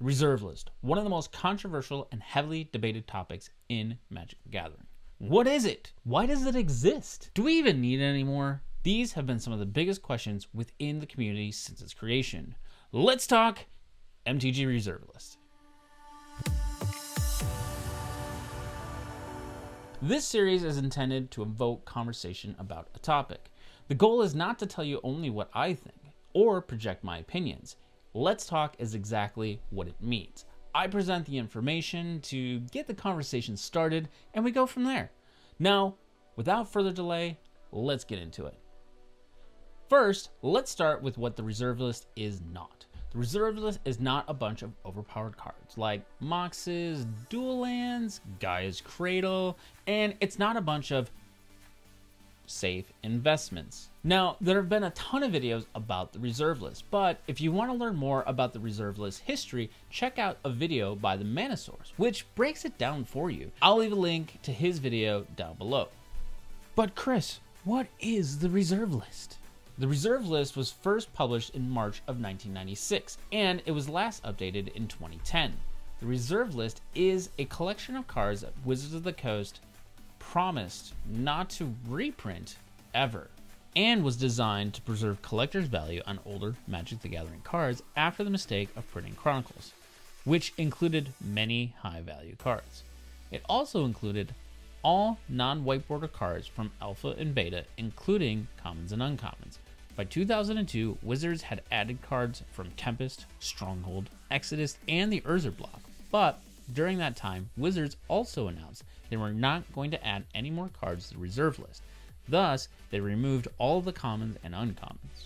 The reserve list, one of the most controversial and heavily debated topics in Magic the Gathering. What is it? Why does it exist? Do we even need it anymore? These have been some of the biggest questions within the community since its creation. Let's talk MTG reserve list. This series is intended to evoke conversation about a topic. The goal is not to tell you only what I think or project my opinions. Let's talk is exactly what it means. I present the information to get the conversation started, and we go from there. Now, without further delay, let's get into it. First, let's start with what the reserve list is not. The reserve list is not a bunch of overpowered cards like Moxes, Dual Lands, Gaia's Cradle, and it's not a bunch of safe investments. Now, there have been a ton of videos about the reserve list, but if you want to learn more about the reserve list history, check out a video by the Mana Source, which breaks it down for you. I'll leave a link to his video down below. But Chris, what is the reserve list? The reserve list was first published in March of 1996, and it was last updated in 2010. The reserve list is a collection of cards that Wizards of the Coast promised not to reprint ever, and was designed to preserve collector's value on older Magic the Gathering cards after the mistake of printing Chronicles, which included many high-value cards. It also included all non-white border cards from Alpha and Beta, including commons and uncommons. By 2002, Wizards had added cards from Tempest, Stronghold, Exodus, and the Urza block, but during that time, Wizards also announced they were not going to add any more cards to the reserve list. Thus, they removed all of the commons and uncommons.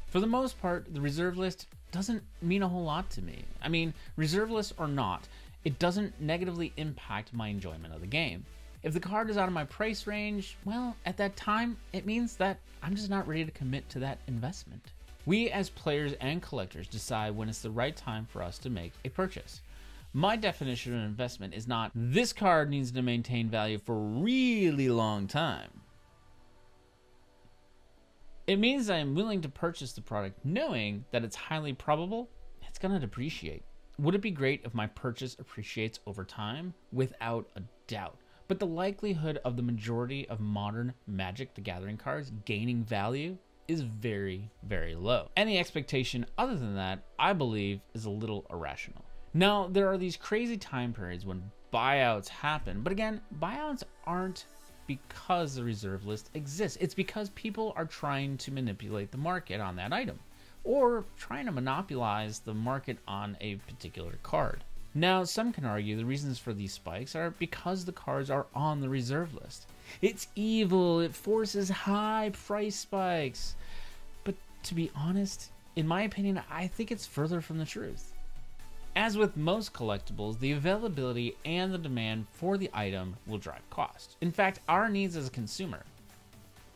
For the most part, the reserve list doesn't mean a whole lot to me. I mean, reserve list or not, it doesn't negatively impact my enjoyment of the game. If the card is out of my price range, well, at that time, it means that I'm just not ready to commit to that investment. We as players and collectors decide when it's the right time for us to make a purchase. My definition of investment is not, this card needs to maintain value for a really long time. It means I am willing to purchase the product knowing that it's highly probable it's going to depreciate. Would it be great if my purchase appreciates over time? Without a doubt. But the likelihood of the majority of modern Magic the Gathering cards gaining value is very, very low. Any expectation other than that, I believe, is a little irrational. Now, there are these crazy time periods when buyouts happen, but again, buyouts aren't because the reserve list exists. It's because people are trying to manipulate the market on that item, or trying to monopolize the market on a particular card. Now, some can argue the reasons for these spikes are because the cards are on the reserve list. It's evil, it forces high price spikes. But to be honest, in my opinion, I think it's further from the truth. As with most collectibles, the availability and the demand for the item will drive cost. In fact, our needs as a consumer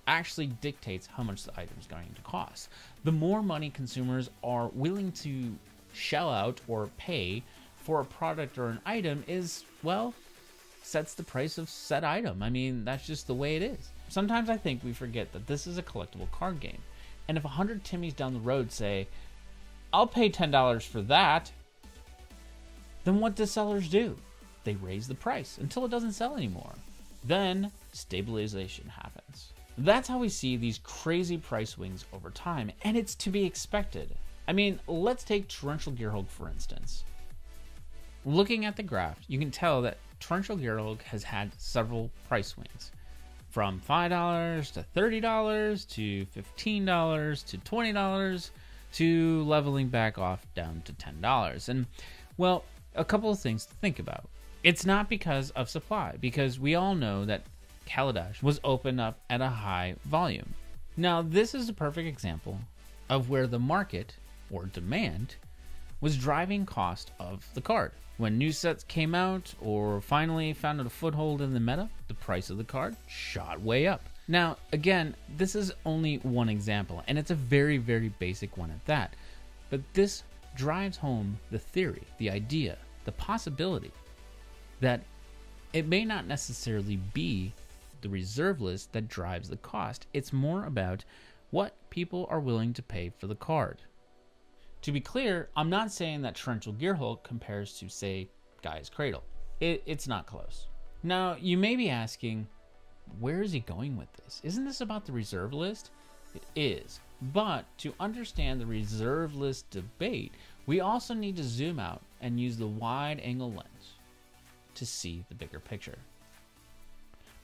actually dictates how much the item is going to cost. The more money consumers are willing to shell out or pay for a product or an item is, well, sets the price of said item. I mean, that's just the way it is. Sometimes I think we forget that this is a collectible card game. And if 100 Timmies down the road say, I'll pay $10 for that, then what do sellers do? They raise the price until it doesn't sell anymore. Then stabilization happens. That's how we see these crazy price swings over time, and it's to be expected. I mean, let's take Torrential Gearhulk for instance. Looking at the graph, you can tell that Torrential Gearhulk has had several price swings, from $5 to $30 to $15 to $20 to leveling back off down to $10. And well, a couple of things to think about. It's not because of supply, because we all know that Kaladesh was opened up at a high volume. Now, this is a perfect example of where the market, or demand, was driving cost of the card. When new sets came out, or finally found a foothold in the meta, the price of the card shot way up. Now, again, this is only one example, and it's a very, very basic one at that. But this drives home the theory, the idea, the possibility that it may not necessarily be the reserve list that drives the cost. It's more about what people are willing to pay for the card. To be clear, I'm not saying that Torrential Gearhulk compares to, say, Gaia's Cradle. It's not close. Now, you may be asking, where is he going with this? Isn't this about the reserve list? It is. But to understand the reserve list debate, we also need to zoom out and use the wide angle lens to see the bigger picture.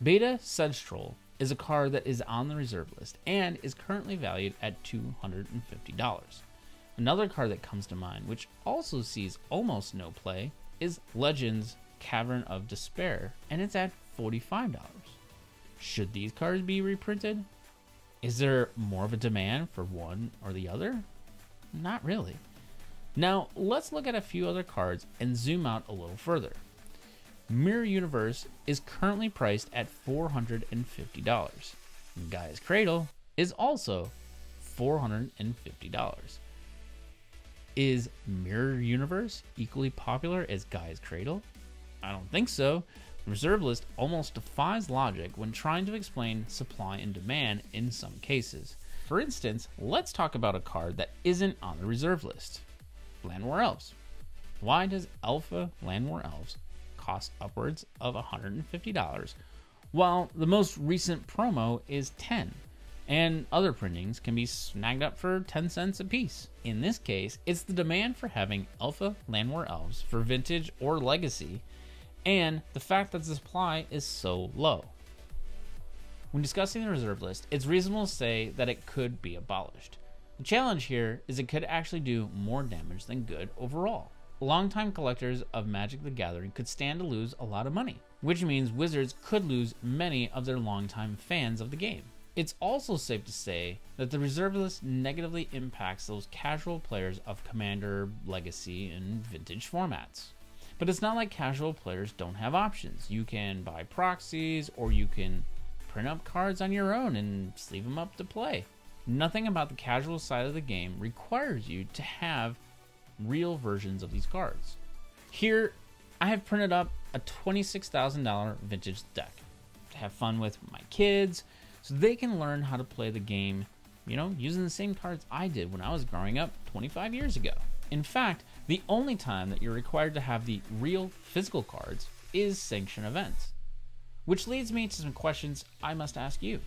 Beta Sedgetroll is a card that is on the reserve list and is currently valued at $250. Another card that comes to mind, which also sees almost no play, is Legends Cavern of Despair, and it's at $45. Should these cards be reprinted? Is there more of a demand for one or the other? Not really. Now, let's look at a few other cards and zoom out a little further. Mirror Universe is currently priced at $450. Gaia's Cradle is also $450. Is Mirror Universe equally popular as Gaia's Cradle? I don't think so. The reserve list almost defies logic when trying to explain supply and demand in some cases. For instance, let's talk about a card that isn't on the reserve list. Land War Elves. Why does Alpha Land War Elves cost upwards of $150 while the most recent promo is $10? And other printings can be snagged up for 10 cents a piece. In this case, it's the demand for having Alpha Land War Elves for Vintage or Legacy, and the fact that the supply is so low. When discussing the reserve list, it's reasonable to say that it could be abolished. The challenge here is it could actually do more damage than good overall. Longtime collectors of Magic the Gathering could stand to lose a lot of money, which means Wizards could lose many of their longtime fans of the game. It's also safe to say that the reserve list negatively impacts those casual players of Commander, Legacy, and Vintage formats. But it's not like casual players don't have options. You can buy proxies, or you can print up cards on your own and sleeve them up to play. Nothing about the casual side of the game requires you to have real versions of these cards. Here, I have printed up a $26,000 vintage deck to have fun with my kids, so they can learn how to play the game, using the same cards I did when I was growing up 25 years ago. In fact, the only time that you're required to have the real physical cards is sanction events. Which leads me to some questions I must ask you.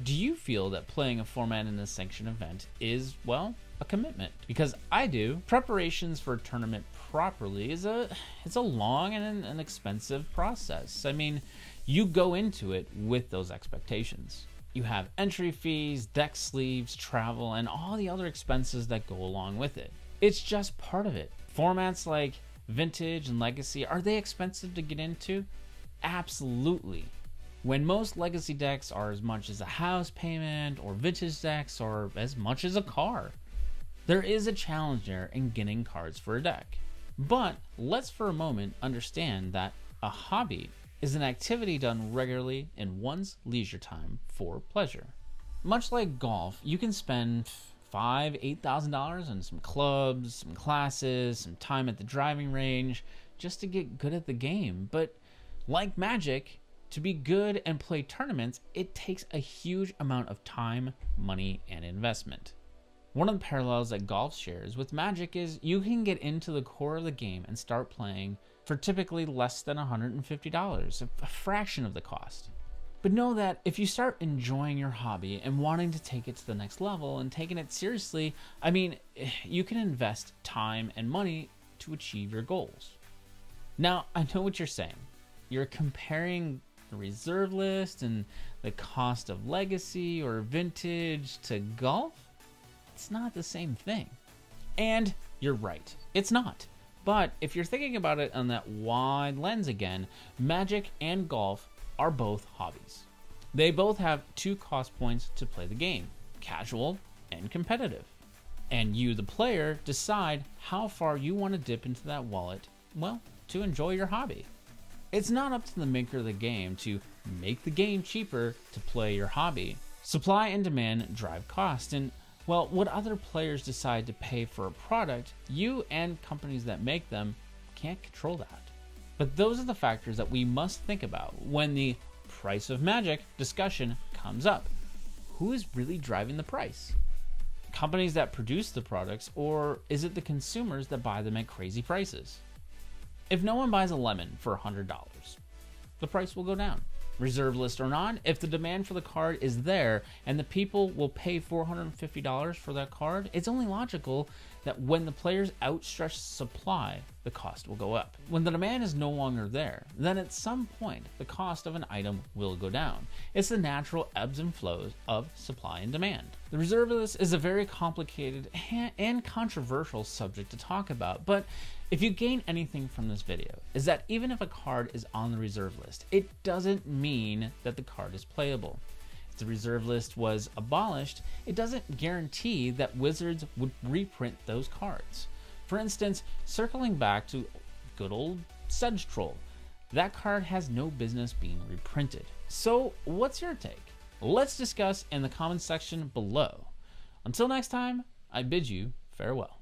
Do you feel that playing a format in a sanction event is, well, a commitment? Because I do. Preparations for a tournament properly is a long and an expensive process. I mean, you go into it with those expectations. You have entry fees, deck sleeves, travel, and all the other expenses that go along with it. It's just part of it. Formats like Vintage and Legacy, are they expensive to get into? Absolutely. When most Legacy decks are as much as a house payment, or Vintage decks are as much as a car. There is a challenge there in getting cards for a deck. But let's for a moment understand that a hobby is an activity done regularly in one's leisure time for pleasure. Much like golf, you can spend $5,000, $8,000 on some clubs, some classes, some time at the driving range just to get good at the game. But like Magic, to be good and play tournaments, it takes a huge amount of time, money, and investment. One of the parallels that golf shares with Magic is you can get into the core of the game and start playing for typically less than $150, a fraction of the cost. But know that if you start enjoying your hobby and wanting to take it to the next level and taking it seriously, I mean, you can invest time and money to achieve your goals. Now, I know what you're saying. You're comparing the reserve list and the cost of Legacy or Vintage to golf. It's not the same thing. And you're right, it's not. But if you're thinking about it on that wide lens again, Magic and golf are both hobbies. They both have two cost points to play the game, casual and competitive. And you, the player, decide how far you want to dip into that wallet, well, to enjoy your hobby. It's not up to the maker of the game to make the game cheaper to play your hobby. Supply and demand drive cost, and well, what other players decide to pay for a product, you and companies that make them can't control that. But those are the factors that we must think about when the price of Magic discussion comes up. Who is really driving the price? companies that produce the products, or is it the consumers that buy them at crazy prices? If no one buys a lemon for $100, the price will go down. Reserve list or not, if the demand for the card is there and the people will pay $450 for that card, it's only logical that when the players outstretch supply, the cost will go up. When the demand is no longer there, then at some point, the cost of an item will go down. It's the natural ebbs and flows of supply and demand. The reserve list is a very complicated and controversial subject to talk about, but if you gain anything from this video, is that even if a card is on the reserve list, it doesn't mean that the card is playable. If the reserve list was abolished, it doesn't guarantee that Wizards would reprint those cards. For instance, circling back to good old Sedge Troll, that card has no business being reprinted. So what's your take? Let's discuss in the comments section below. Until next time, I bid you farewell.